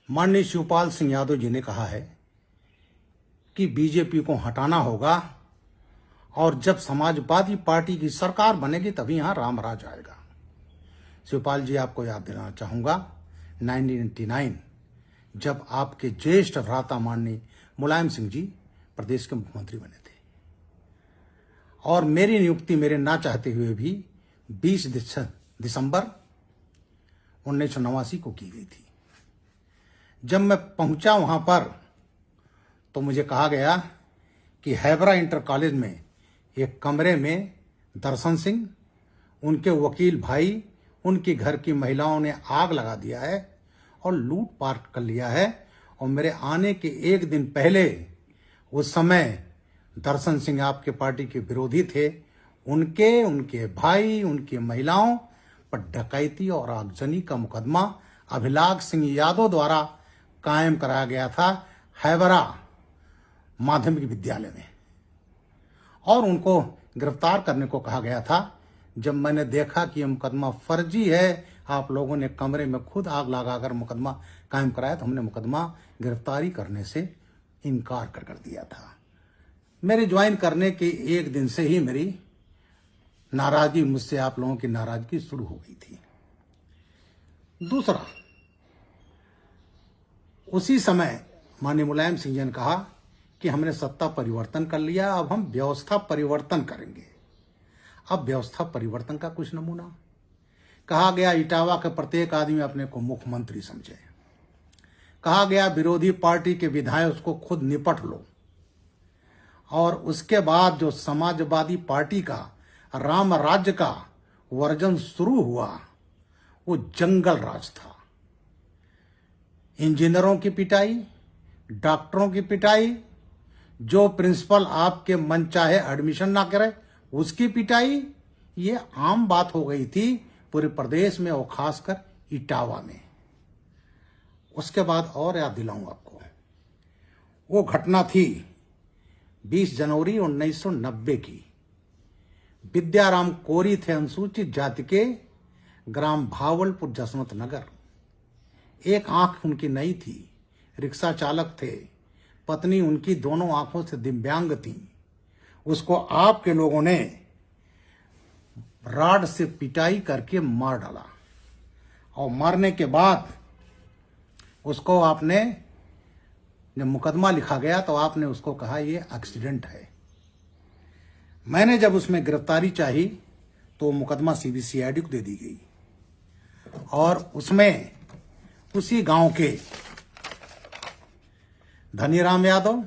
माननीय शिवपाल सिंह यादव जी ने कहा है कि बीजेपी को हटाना होगा और जब समाजवादी पार्टी की सरकार बनेगी तभी यहां रामराज आएगा। शिवपाल जी, आपको याद दिलाना चाहूंगा 1999 जब आपके ज्येष्ठ भ्राता माननीय मुलायम सिंह जी प्रदेश के मुख्यमंत्री बने थे और मेरी नियुक्ति मेरे ना चाहते हुए भी 20 दिसंबर 1989 को की गई थी। जब मैं पहुंचा वहां पर तो मुझे कहा गया कि हैबरा इंटर कॉलेज में एक कमरे में दर्शन सिंह, उनके वकील भाई, उनके घर की महिलाओं ने आग लगा दिया है और लूटपाट कर लिया है। और मेरे आने के एक दिन पहले, उस समय दर्शन सिंह आपके पार्टी के विरोधी थे, उनके भाई, उनकी महिलाओं पर डकैती और आगजनी का मुकदमा अभिलाष सिंह यादव द्वारा कायम कराया गया था हैबरा माध्यमिक विद्यालय में और उनको गिरफ्तार करने को कहा गया था। जब मैंने देखा कि यह मुकदमा फर्जी है, आप लोगों ने कमरे में खुद आग लगाकर मुकदमा कायम कराया, तो हमने मुकदमा गिरफ्तारी करने से इनकार कर दिया था। मेरे ज्वाइन करने के एक दिन से ही मेरी नाराजगी, मुझसे आप लोगों की नाराजगी शुरू हो गई थी। दूसरा, उसी समय माननीय मुलायम सिंह जी ने कहा कि हमने सत्ता परिवर्तन कर लिया, अब हम व्यवस्था परिवर्तन करेंगे। अब व्यवस्था परिवर्तन का कुछ नमूना कहा गया, इटावा के प्रत्येक आदमी अपने को मुख्यमंत्री समझे। कहा गया विरोधी पार्टी के विधायक उसको खुद निपट लो। और उसके बाद जो समाजवादी पार्टी का राम राज्य का वर्जन शुरू हुआ, वो जंगल राज था। इंजीनियरों की पिटाई, डॉक्टरों की पिटाई, जो प्रिंसिपल आपके मनचाहे एडमिशन ना करे उसकी पिटाई, ये आम बात हो गई थी पूरे प्रदेश में और खासकर इटावा में। उसके बाद और याद दिलाऊं आपको, वो घटना थी 20 जनवरी 1990 की। विद्याराम कोरी थे अनुसूचित जाति के, ग्राम भावलपुर जसवंत नगर। एक आंख उनकी नहीं थी, रिक्शा चालक थे। पत्नी उनकी दोनों आंखों से दिव्यांग थी। उसको आपके लोगों ने राड से पिटाई करके मार डाला और मारने के बाद उसको आपने, जब मुकदमा लिखा गया तो आपने उसको कहा ये एक्सीडेंट है। मैंने जब उसमें गिरफ्तारी चाही तो मुकदमा सीबीसीआईडी को दे दी गई और उसमें उसी गांव के धनीराम यादव,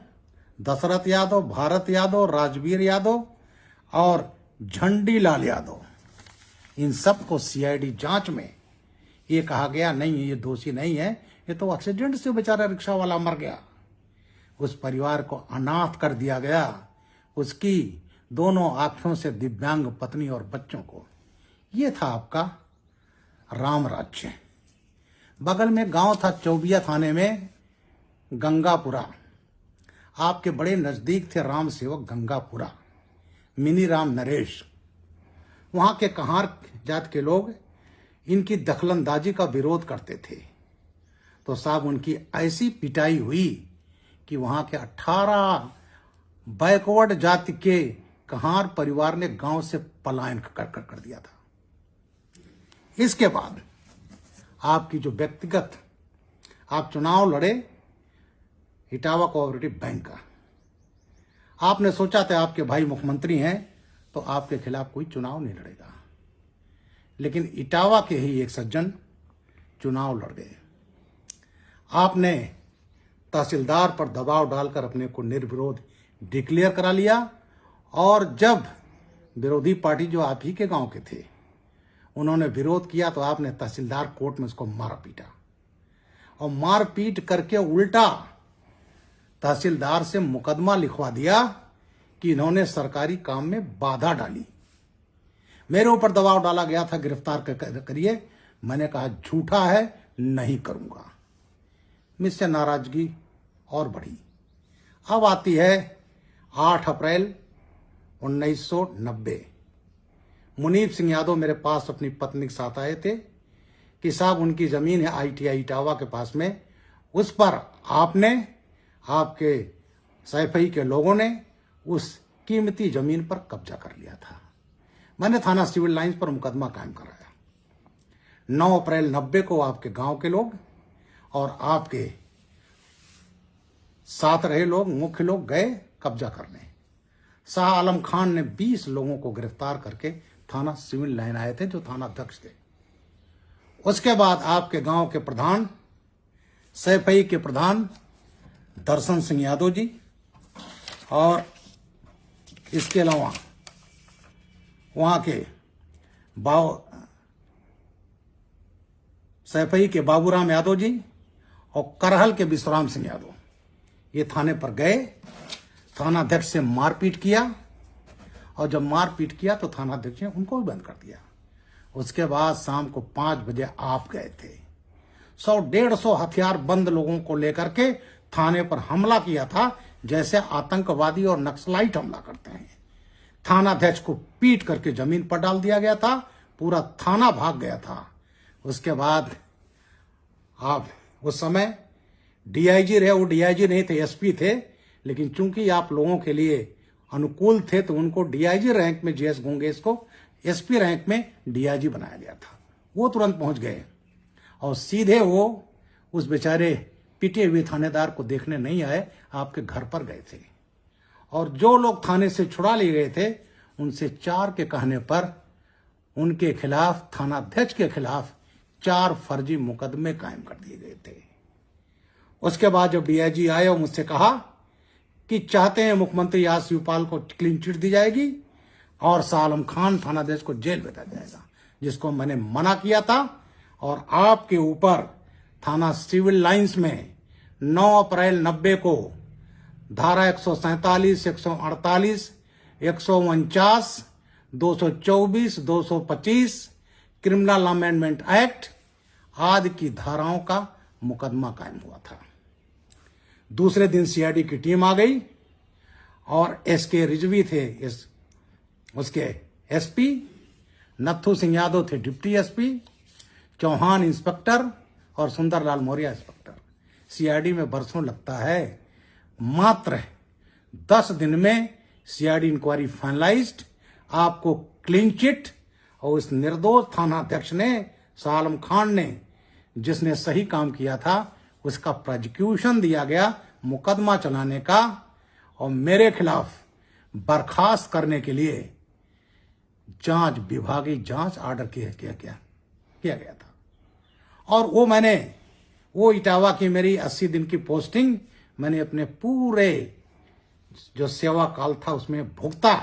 दशरथ यादव, भारत यादव, राजवीर यादव और झंडीलाल यादव, इन सबको सीआईडी जांच में ये कहा गया नहीं, ये दोषी नहीं है, ये तो एक्सीडेंट से बेचारा रिक्शा वाला मर गया। उस परिवार को अनाथ कर दिया गया, उसकी दोनों आंखों से दिव्यांग पत्नी और बच्चों को। ये था आपका राम राज्य। बगल में गांव था चौबिया थाने में गंगापुरा, आपके बड़े नजदीक थे राम सेवक गंगापुरा, मिनी राम नरेश। वहां के कहार जात के लोग इनकी दखलंदाजी का विरोध करते थे, तो साहब उनकी ऐसी पिटाई हुई कि वहां के 18 बैकवर्ड जाति के कहार परिवार ने गांव से पलायन कर दिया था। इसके बाद आपकी जो व्यक्तिगत आप चुनाव लड़े इटावा कोऑपरेटिव बैंक का, आपने सोचा था आपके भाई मुख्यमंत्री हैं तो आपके खिलाफ कोई चुनाव नहीं लड़ेगा, लेकिन इटावा के ही एक सज्जन चुनाव लड़ गए। आपने तहसीलदार पर दबाव डालकर अपने को निर्विरोध डिक्लेयर करा लिया और जब विरोधी पार्टी जो आप ही के गांव के थे उन्होंने विरोध किया तो आपने तहसीलदार कोर्ट में उसको मारा पीटा और मारपीट करके उल्टा तहसीलदार से मुकदमा लिखवा दिया कि इन्होंने सरकारी काम में बाधा डाली। मेरे ऊपर दबाव डाला गया था गिरफ्तार करिए, मैंने कहा झूठा है, नहीं करूंगा। मुझसे नाराजगी और बढ़ी। अब आती है 8 अप्रैल 1990। मुनीब सिंह यादव मेरे पास अपनी पत्नी के साथ आए थे कि साहब उनकी जमीन है ITI इटावा के पास में, उस पर आपने, आपके सैफई के लोगों ने उस कीमती जमीन पर कब्जा कर लिया था। मैंने थाना सिविल लाइंस पर मुकदमा कायम कराया। 9 अप्रैल 90 को आपके गांव के लोग और आपके साथ रहे लोग, मुख्य लोग गए कब्जा करने। शाह आलम खान ने 20 लोगों को गिरफ्तार करके थाना सिविल लाइन आए थे, जो थाना अध्यक्ष थे। उसके बाद आपके गांव के प्रधान, सैफई के प्रधान दर्शन सिंह यादव जी, और इसके अलावा वहां के सैफई के बाबूराम यादव जी और करहल के विश्राम सिंह यादव, ये थाने पर गए। थाना अध्यक्ष से मारपीट किया, और जब मारपीट किया तो थाना अध्यक्ष ने उनको भी बंद कर दिया। उसके बाद शाम को 5 बजे आप गए थे। 100-150 हथियार बंद लोगों को लेकर के थाने पर हमला किया था, जैसे आतंकवादी और नक्सलाइट हमला करते हैं। थाना अध्यक्ष को पीट करके जमीन पर डाल दिया गया था, पूरा थाना भाग गया था। उसके बाद आप उस समय डीआईजी रहे, वो डीआईजी नहीं थे, एसपी थे, लेकिन चूंकि आप लोगों के लिए अनुकूल थे तो उनको डीआईजी रैंक में, जीएस गुंगेश को एसपी रैंक में डीआईजी बनाया गया था। वो तुरंत पहुंच गए और सीधे वो उस बेचारे पिटे हुए थानेदार को देखने नहीं आए, आपके घर पर गए थे। और जो लोग थाने से छुड़ा लिए गए थे, उनसे 4 के कहने पर उनके खिलाफ, थाना अध्यक्ष के खिलाफ 4 फर्जी मुकदमे कायम कर दिए गए थे। उसके बाद जब डीआईजी आए और मुझसे कहा कि चाहते हैं मुख्यमंत्री आज शिवपाल को क्लीन चिट दी जाएगी और शाह आलम खान थानाध्यक्ष को जेल भेजा जाएगा, जिसको मैंने मना किया था। और आपके ऊपर थाना सिविल लाइंस में 9 अप्रैल 90 को धारा 147, 148, 149, 224, 225 क्रिमिनल अमेंडमेंट एक्ट आदि की धाराओं का मुकदमा कायम हुआ था। दूसरे दिन सीआईडी की टीम आ गई और एसके रिजवी थे उसके एसपी, नथु सिंह यादव थे डिप्टी एसपी, चौहान इंस्पेक्टर और सुंदरलाल मौर्य इंस्पेक्टर। सीआईडी में बरसों लगता है, मात्र 10 दिन में सीआईडी इंक्वायरी फाइनलाइज्ड, आपको क्लीन चिट, और उस निर्दोष थाना अध्यक्ष ने, शाह आलम खान ने, जिसने सही काम किया था, उसका प्रोसिक्यूशन दिया गया मुकदमा चलाने का, और मेरे खिलाफ बर्खास्त करने के लिए जांच, विभागीय जांच आर्डर किया गया था। और वो इटावा की मेरी 80 दिन की पोस्टिंग मैंने अपने पूरे जो सेवा काल था उसमें भुगता।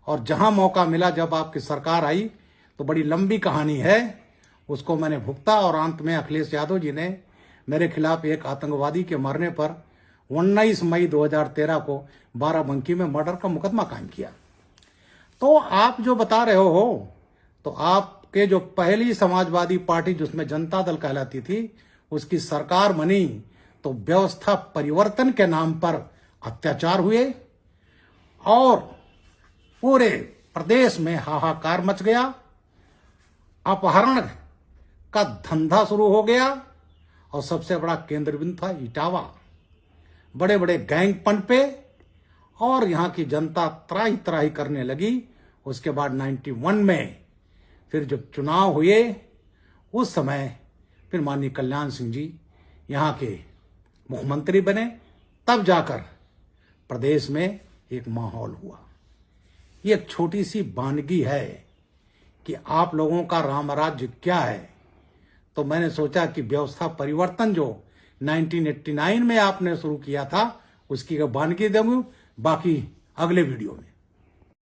और जहां मौका मिला, जब आपकी सरकार आई तो बड़ी लंबी कहानी है, उसको मैंने भुगता। और अंत में अखिलेश यादव जी ने मेरे खिलाफ एक आतंकवादी के मरने पर 19 मई 2013 को बाराबंकी में मर्डर का मुकदमा कायम किया। तो आप जो बता रहे हो, तो आपके जो पहली समाजवादी पार्टी जिसमें जनता दल कहलाती थी, उसकी सरकार बनी तो व्यवस्था परिवर्तन के नाम पर अत्याचार हुए और पूरे प्रदेश में हाहाकार मच गया, अपहरण का धंधा शुरू हो गया, और सबसे बड़ा केंद्र बिंदु था इटावा। बड़े बड़े गैंग पनपे और यहां की जनता त्राही त्राही करने लगी। उसके बाद 91 में फिर जब चुनाव हुए, उस समय फिर माननीय कल्याण सिंह जी यहाँ के मुख्यमंत्री बने, तब जाकर प्रदेश में एक माहौल हुआ। ये एक छोटी सी वानगी है कि आप लोगों का राम राज्य क्या है। तो मैंने सोचा कि व्यवस्था परिवर्तन जो 1989 में आपने शुरू किया था, उसकी वानगी दूंगा, बाकी अगले वीडियो में।